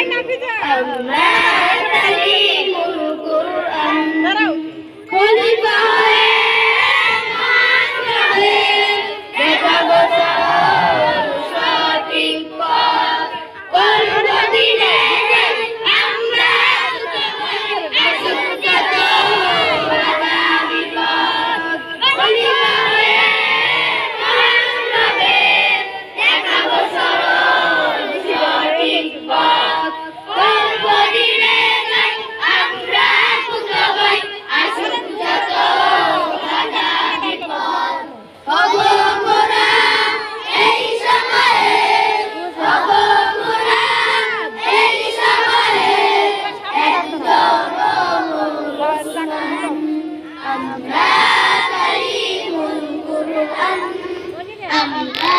আমরা তালিমুল কুরআন খলিফা হয়ে মানবে দেখাবো সঠিক পথ করব দিনে আমরা আসুক যত বাধা বিপদ খলিফা হয়ে মানবে দেখাবো সঠিক পথ করব দিনে আমরা খুঁজবই আসুক যত বাধা বিপদ হব মোরা এই সময়ে হব মোরা এই সময়ে একদম মুসলমান আমরা তালিমুল কুরআন আমরা